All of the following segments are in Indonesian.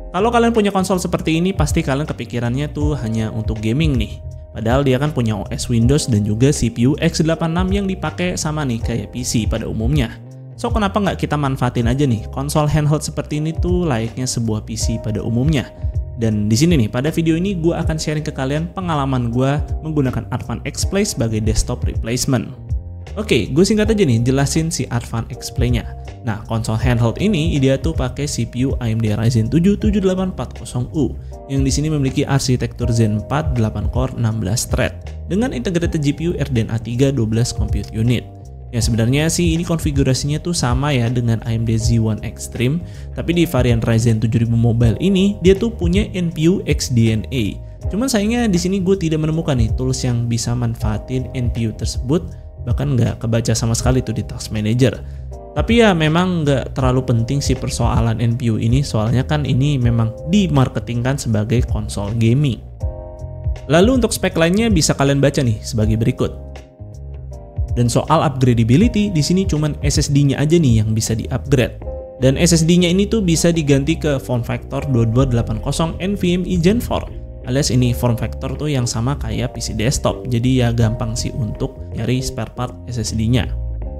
Kalau kalian punya konsol seperti ini, pasti kalian kepikirannya tuh hanya untuk gaming nih. Padahal dia kan punya OS Windows dan juga CPU x86 yang dipakai sama nih kayak PC pada umumnya. So kenapa nggak kita manfaatin aja nih konsol handheld seperti ini tuh layaknya sebuah PC pada umumnya. Dan di sini nih, pada video ini gue akan sharing ke kalian pengalaman gue menggunakan Advan X-Play sebagai desktop replacement. Oke, gue singkat aja nih jelasin si Advan X-Play-nya. Nah, konsol handheld ini dia tuh pakai CPU AMD Ryzen 7 7840U yang di sini memiliki arsitektur Zen 4 8 core 16 thread dengan integrated GPU RDNA 3 12 compute unit. Ya sebenarnya sih ini konfigurasinya tuh sama ya dengan AMD Z1 Extreme, tapi di varian Ryzen 7000 Mobile ini dia tuh punya NPU XDNA. Cuman sayangnya di sini gue tidak menemukan nih tools yang bisa manfaatin NPU tersebut, bahkan nggak kebaca sama sekali tuh di Task Manager. Tapi ya memang nggak terlalu penting sih persoalan NPU ini, soalnya kan ini memang dimarketingkan sebagai konsol gaming. Lalu untuk spek lainnya bisa kalian baca nih sebagai berikut. Dan soal upgradability, di sini cuman SSD-nya aja nih yang bisa di-upgrade. Dan SSD-nya ini tuh bisa diganti ke form factor 2280 NVMe Gen 4. Alias ini form factor tuh yang sama kayak PC desktop. Jadi ya gampang sih untuk nyari spare part SSD-nya.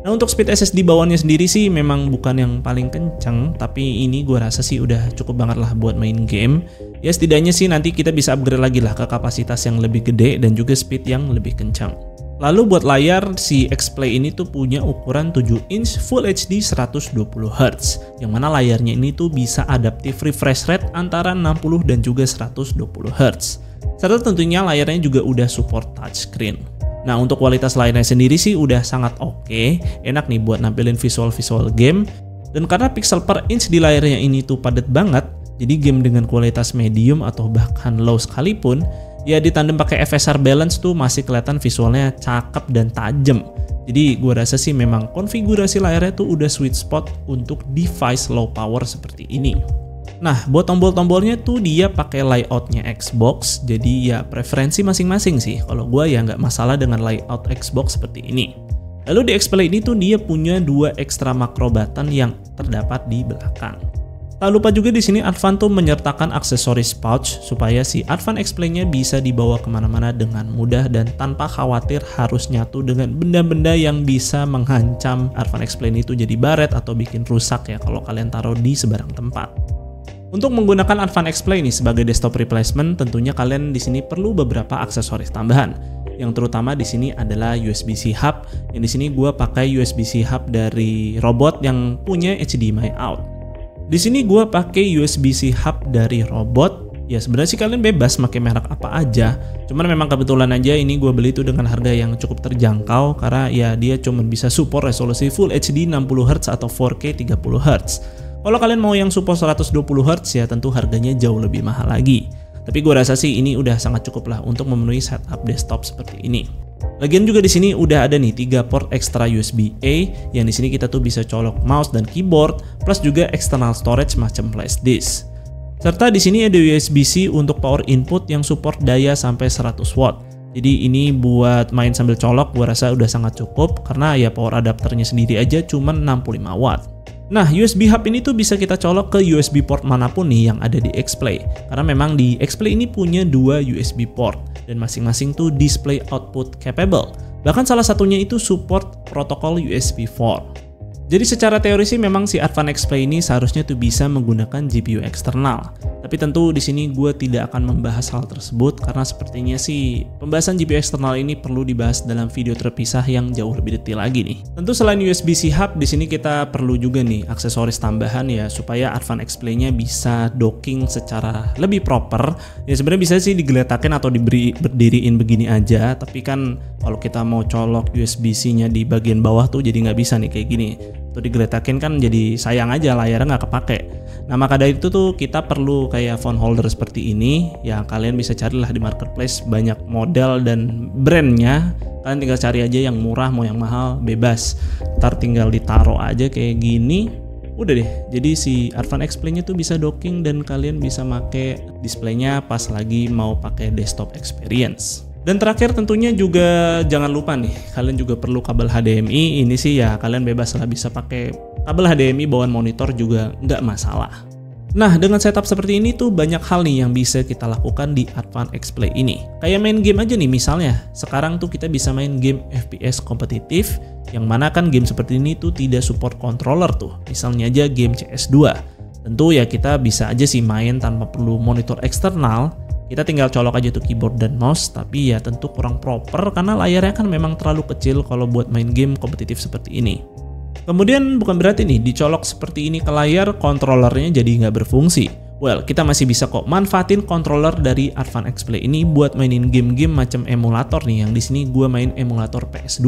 Nah untuk speed SSD bawaannya sendiri sih memang bukan yang paling kenceng, tapi ini gue rasa sih udah cukup banget lah buat main game. Ya setidaknya sih nanti kita bisa upgrade lagi lah ke kapasitas yang lebih gede dan juga speed yang lebih kencang. Lalu buat layar, si X-Play ini tuh punya ukuran 7 inch Full HD 120Hz, yang mana layarnya ini tuh bisa adaptive refresh rate antara 60 dan juga 120Hz. Serta tentunya layarnya juga udah support touchscreen. Nah untuk kualitas layarnya sendiri sih udah sangat oke, enak nih buat nampilin visual-visual game. Dan karena pixel per inch di layarnya ini tuh padat banget, jadi game dengan kualitas medium atau bahkan low sekalipun, ya ditandem pakai FSR balance tuh masih kelihatan visualnya cakep dan tajam. Jadi gue rasa sih memang konfigurasi layarnya tuh udah sweet spot untuk device low power seperti ini. Nah buat tombol-tombolnya tuh dia pakai layoutnya Xbox, jadi ya preferensi masing-masing sih. Kalau gue ya nggak masalah dengan layout Xbox seperti ini. Lalu di X-Play ini tuh dia punya 2 ekstra makro button yang terdapat di belakang. Tak lupa juga di sini Advan tuh menyertakan aksesoris pouch supaya si Advan X-Play-nya bisa dibawa kemana-mana dengan mudah dan tanpa khawatir harus nyatu dengan benda-benda yang bisa mengancam Advan X-Play itu jadi baret atau bikin rusak ya kalau kalian taruh di sebarang tempat. Untuk menggunakan Advan X-Play ini sebagai desktop replacement, tentunya kalian di sini perlu beberapa aksesoris tambahan. Yang terutama di sini adalah USB-C hub, yang di sini gue pakai USB-C hub dari Robot yang punya HDMI out. Di sini gue pakai USB-C hub dari Robot. Ya sebenarnya sih kalian bebas pakai merek apa aja. Cuman memang kebetulan aja ini gue beli itu dengan harga yang cukup terjangkau karena ya dia cuma bisa support resolusi Full HD 60Hz atau 4K 30Hz. Kalau kalian mau yang support 120Hz ya tentu harganya jauh lebih mahal lagi. Tapi gue rasa sih ini udah sangat cukup lah untuk memenuhi setup desktop seperti ini. Lagian juga di sini udah ada nih 3 port extra USB-A yang di sini kita tuh bisa colok mouse dan keyboard plus juga external storage macam flash disk. Serta di sini ada USB-C untuk power input yang support daya sampai 100 watt. Jadi ini buat main sambil colok gua rasa udah sangat cukup karena ya power adapternya sendiri aja cuma 65 watt. Nah, USB hub ini tuh bisa kita colok ke USB port manapun nih yang ada di X-Play. Karena memang di X-Play ini punya 2 USB port dan masing-masing tuh display output capable. Bahkan salah satunya itu support protokol USB 4. Jadi secara teori sih memang si Advan X-Play ini seharusnya tuh bisa menggunakan GPU eksternal. Tapi tentu di sini gue tidak akan membahas hal tersebut karena sepertinya sih pembahasan GPU eksternal ini perlu dibahas dalam video terpisah yang jauh lebih detail lagi nih. Tentu selain USB-C hub, di sini kita perlu juga nih aksesoris tambahan ya supaya Advan X-Play-nya bisa docking secara lebih proper. Ya sebenarnya bisa sih digeletakin atau berdiriin begini aja, tapi kan kalau kita mau colok USB-C-nya di bagian bawah tuh jadi nggak bisa nih kayak gini. Tuh digeletakin kan jadi sayang aja layarnya nggak kepake. Nah maka dari itu tuh kita perlu kayak phone holder seperti ini ya, kalian bisa carilah di marketplace banyak model dan brandnya. Kalian tinggal cari aja yang murah mau yang mahal bebas, ntar tinggal ditaruh aja kayak gini udah deh. Jadi si Advan X-Play-nya tuh bisa docking dan kalian bisa make displaynya pas lagi mau pakai desktop experience. Dan terakhir tentunya juga jangan lupa nih, kalian juga perlu kabel HDMI. Ini sih ya kalian bebas lah bisa pakai kabel HDMI bawaan monitor juga nggak masalah. Nah, dengan setup seperti ini tuh banyak hal nih yang bisa kita lakukan di Advan X-Play ini. Kayak main game aja nih misalnya. Sekarang tuh kita bisa main game FPS kompetitif, yang mana kan game seperti ini tuh tidak support controller tuh. Misalnya aja game CS2. Tentu ya kita bisa aja sih main tanpa perlu monitor eksternal. Kita tinggal colok aja tuh keyboard dan mouse, tapi ya tentu kurang proper karena layarnya kan memang terlalu kecil kalau buat main game kompetitif seperti ini. Kemudian bukan berarti nih dicolok seperti ini ke layar kontrolernya jadi nggak berfungsi. Well, kita masih bisa kok manfaatin controller dari Advan X-Play ini buat mainin game-game macam emulator nih, yang di sini gue main emulator PS2.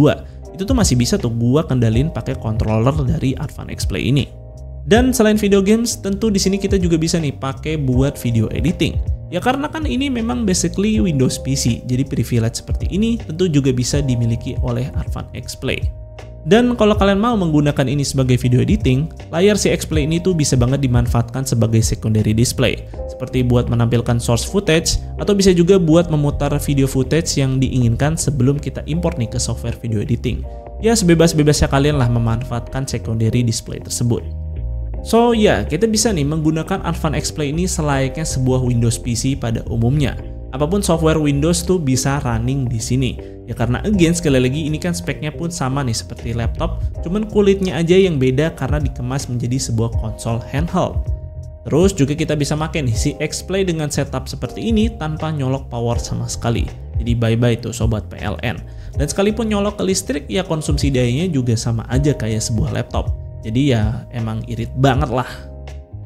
Itu tuh masih bisa tuh gue kendalin pakai controller dari Advan X-Play ini. Dan selain video games, tentu di sini kita juga bisa nih pakai buat video editing. Ya karena kan ini memang basically Windows PC, jadi privilege seperti ini tentu juga bisa dimiliki oleh Advan X-Play. Dan kalau kalian mau menggunakan ini sebagai video editing, layar si X-Play ini tuh bisa banget dimanfaatkan sebagai secondary display, seperti buat menampilkan source footage, atau bisa juga buat memutar video footage yang diinginkan sebelum kita import nih ke software video editing. Ya sebebas-bebasnya kalian lah memanfaatkan secondary display tersebut. So ya, kita bisa nih menggunakan Advan X-Play ini selayaknya sebuah Windows PC pada umumnya. Apapun software Windows tuh bisa running di sini. Ya karena again sekali lagi ini kan speknya pun sama nih seperti laptop, cuman kulitnya aja yang beda karena dikemas menjadi sebuah konsol handheld. Terus juga kita bisa pakai nih si X-Play dengan setup seperti ini tanpa nyolok power sama sekali. Jadi bye-bye tuh sobat PLN. Dan sekalipun nyolok ke listrik ya konsumsi dayanya juga sama aja kayak sebuah laptop. Jadi ya emang irit banget lah.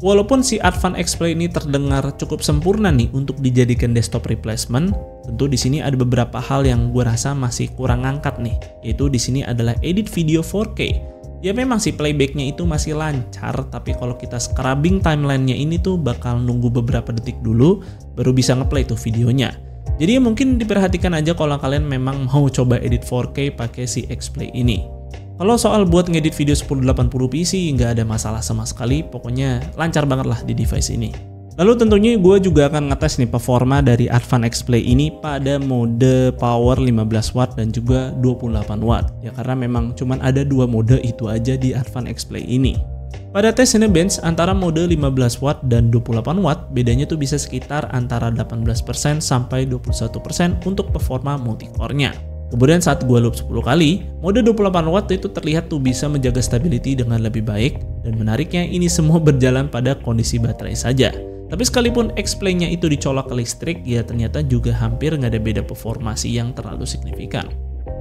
Walaupun si Advan X-Play ini terdengar cukup sempurna nih untuk dijadikan desktop replacement, tentu di sini ada beberapa hal yang gue rasa masih kurang ngangkat nih, yaitu di sini adalah edit video 4K. Ya memang sih playbacknya itu masih lancar, tapi kalau kita scrubbing timelinenya ini tuh bakal nunggu beberapa detik dulu baru bisa ngeplay tuh videonya. Jadi ya mungkin diperhatikan aja kalau kalian memang mau coba edit 4K pakai si X-Play ini. Kalau soal buat ngedit video 1080p sih nggak ada masalah sama sekali, pokoknya lancar banget lah di device ini. Lalu tentunya gue juga akan ngetes nih performa dari Advan X-Play ini pada mode power 15 watt dan juga 28 watt. Ya karena memang cuman ada dua mode itu aja di Advan X-Play ini. Pada tes Cinebench antara mode 15 watt dan 28 watt, bedanya tuh bisa sekitar antara 18% sampai 21% untuk performa multicore-nya. Kemudian saat gue loop 10 kali, mode 28 watt itu terlihat tuh bisa menjaga stability dengan lebih baik, dan menariknya ini semua berjalan pada kondisi baterai saja. Tapi sekalipun X-Play-nya itu dicolok ke listrik, ya ternyata juga hampir nggak ada beda performasi yang terlalu signifikan.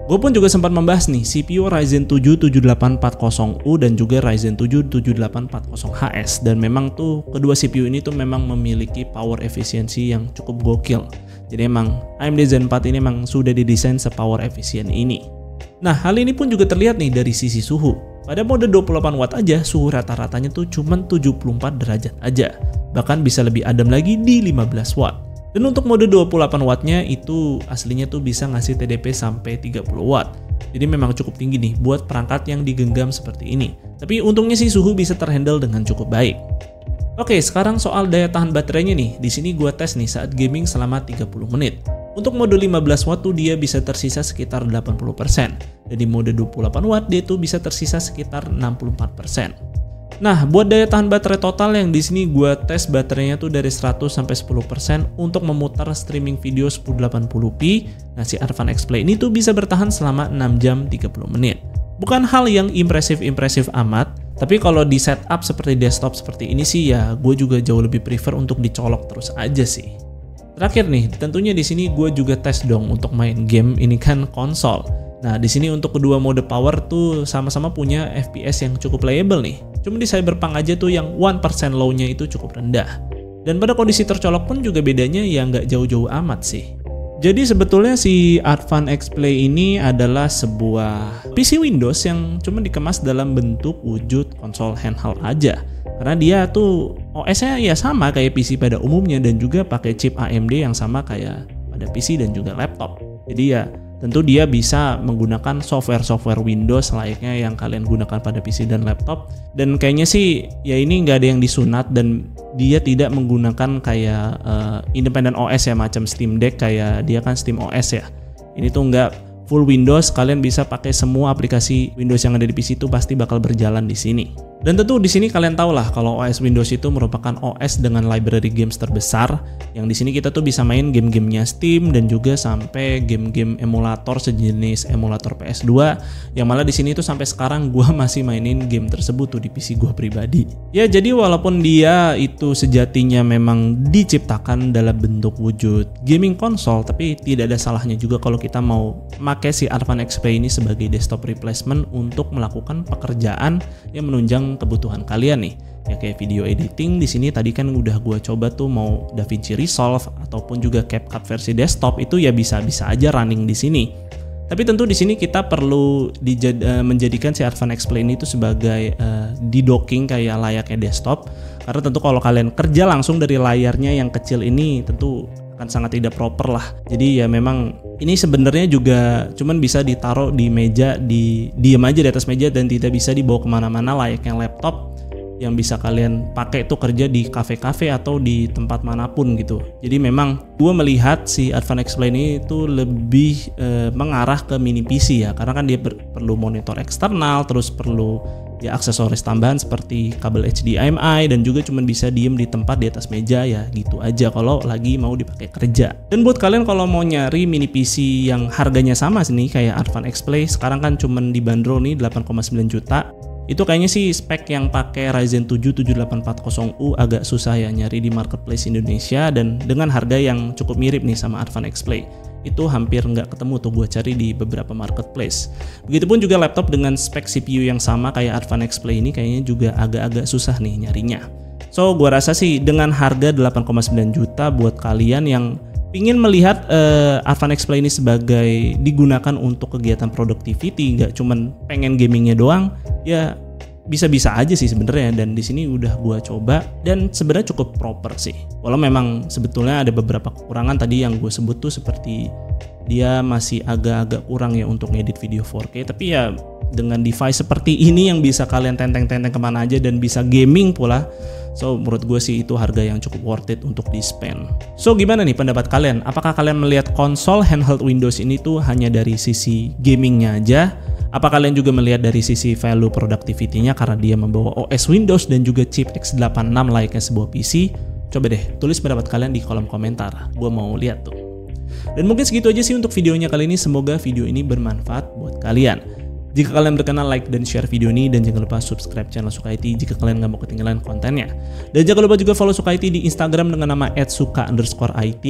Gue pun juga sempat membahas nih CPU Ryzen 7 7840U dan juga Ryzen 7 7840HS, dan memang tuh kedua CPU ini tuh memang memiliki power efisiensi yang cukup gokil. Jadi emang AMD Zen 4 ini emang sudah didesain sepower efisien ini. Nah hal ini pun juga terlihat nih dari sisi suhu. Pada mode 28 watt aja suhu rata-ratanya tuh cuman 74 derajat aja. Bahkan bisa lebih adem lagi di 15 watt. Dan untuk mode 28 wattnya itu aslinya tuh bisa ngasih TDP sampai 30 watt. Jadi memang cukup tinggi nih buat perangkat yang digenggam seperti ini. Tapi untungnya sih suhu bisa terhandle dengan cukup baik. Oke, sekarang soal daya tahan baterainya nih. Di sini gue tes nih saat gaming selama 30 menit. Untuk mode 15 watt tuh dia bisa tersisa sekitar 80%. Dan di mode 28 watt dia tuh bisa tersisa sekitar 64%. Nah, buat daya tahan baterai total yang di sini gue tes baterainya tuh dari 100 sampai 10% untuk memutar streaming video 1080p. Nah, si Advan X-Play ini tuh bisa bertahan selama 6 jam 30 menit. Bukan hal yang impresif amat, tapi kalau di setup seperti desktop seperti ini sih ya gue juga jauh lebih prefer untuk dicolok terus aja sih. Terakhir nih, tentunya di sini gue juga tes dong untuk main game, ini kan konsol. Nah, di sini untuk kedua mode power tuh sama-sama punya FPS yang cukup playable nih. Cuma di Cyberpunk aja tuh yang 1% low-nya itu cukup rendah. Dan pada kondisi tercolok pun juga bedanya ya nggak jauh-jauh amat sih. Jadi sebetulnya si Advan X-Play ini adalah sebuah PC Windows yang cuma dikemas dalam bentuk wujud konsol handheld aja. Karena dia tuh OS-nya ya sama kayak PC pada umumnya dan juga pakai chip AMD yang sama kayak pada PC dan juga laptop. Jadi ya tentu dia bisa menggunakan software Windows layaknya yang kalian gunakan pada PC dan laptop. Dan kayaknya sih ya ini nggak ada yang disunat dan dia tidak menggunakan kayak independent OS ya macam Steam Deck, kayak dia kan Steam OS ya. Ini tuh nggak full Windows, kalian bisa pakai semua aplikasi Windows yang ada di PC itu pasti bakal berjalan di sini. Dan tentu di sini kalian tahu lah kalau OS Windows itu merupakan OS dengan library games terbesar, yang di sini kita tuh bisa main game-gamenya Steam dan juga sampai game-game emulator sejenis emulator PS2, yang malah di sini tuh sampai sekarang gua masih mainin game tersebut tuh di PC gua pribadi. Ya jadi walaupun dia itu sejatinya memang diciptakan dalam bentuk wujud gaming konsol, tapi tidak ada salahnya juga kalau kita mau pakai si Advan XP ini sebagai desktop replacement untuk melakukan pekerjaan yang menunjang kebutuhan kalian nih. Ya kayak video editing di sini tadi kan udah gua coba tuh mau DaVinci Resolve ataupun juga CapCut versi desktop itu ya bisa-bisa aja running di sini. Tapi tentu di sini kita perlu menjadikan si Advan XP ini itu sebagai di-docking kayak layaknya desktop. Karena tentu kalau kalian kerja langsung dari layarnya yang kecil ini tentu akan sangat tidak proper lah. Jadi ya memang ini sebenarnya juga cuman bisa ditaruh di meja, diem aja di atas meja dan tidak bisa dibawa kemana-mana layaknya laptop yang bisa kalian pakai tuh kerja di kafe-kafe atau di tempat manapun gitu. Jadi memang gue melihat si Advan XP ini itu lebih mengarah ke mini PC ya, karena kan dia perlu monitor eksternal, terus perlu ya aksesoris tambahan seperti kabel HDMI dan juga cuman bisa diem di tempat di atas meja ya gitu aja kalau lagi mau dipakai kerja. Dan buat kalian kalau mau nyari mini PC yang harganya sama sih kayak Advan XP, sekarang kan cuman dibanderol nih 8,9 juta. Itu kayaknya sih spek yang pakai Ryzen 7 7840U agak susah ya nyari di marketplace Indonesia, dan dengan harga yang cukup mirip nih sama Advan XP itu hampir nggak ketemu tuh gue cari di beberapa marketplace. Begitupun juga laptop dengan spek CPU yang sama kayak Advan XP ini kayaknya juga agak-agak susah nih nyarinya. So gue rasa sih dengan harga 8,9 juta buat kalian yang ingin melihat Advan XP ini sebagai digunakan untuk kegiatan productivity, nggak cuman pengen gamingnya doang, ya bisa-bisa aja sih sebenarnya. Dan di sini udah gua coba dan sebenarnya cukup proper sih. Walau memang sebetulnya ada beberapa kekurangan tadi yang gue sebut tuh, seperti dia masih agak-agak kurang ya untuk ngedit video 4K, tapi ya dengan device seperti ini yang bisa kalian tenteng-tenteng kemana aja dan bisa gaming pula, so menurut gue sih itu harga yang cukup worth it untuk di spend. So gimana nih pendapat kalian? Apakah kalian melihat konsol handheld Windows ini tuh hanya dari sisi gamingnya aja? Apa kalian juga melihat dari sisi value productivity-nya karena dia membawa OS Windows dan juga chip x86 layaknya sebuah PC? Coba deh tulis pendapat kalian di kolom komentar, gue mau lihat tuh. Dan mungkin segitu aja sih untuk videonya kali ini, semoga video ini bermanfaat buat kalian. Jika kalian berkenan, like dan share video ini, dan jangan lupa subscribe channel Suka IT jika kalian nggak mau ketinggalan kontennya. Dan jangan lupa juga follow Suka IT di Instagram dengan nama @suka_it.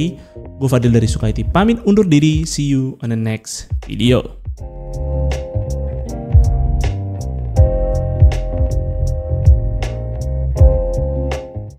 Gue Fadil dari Suka IT pamit undur diri, see you on the next video.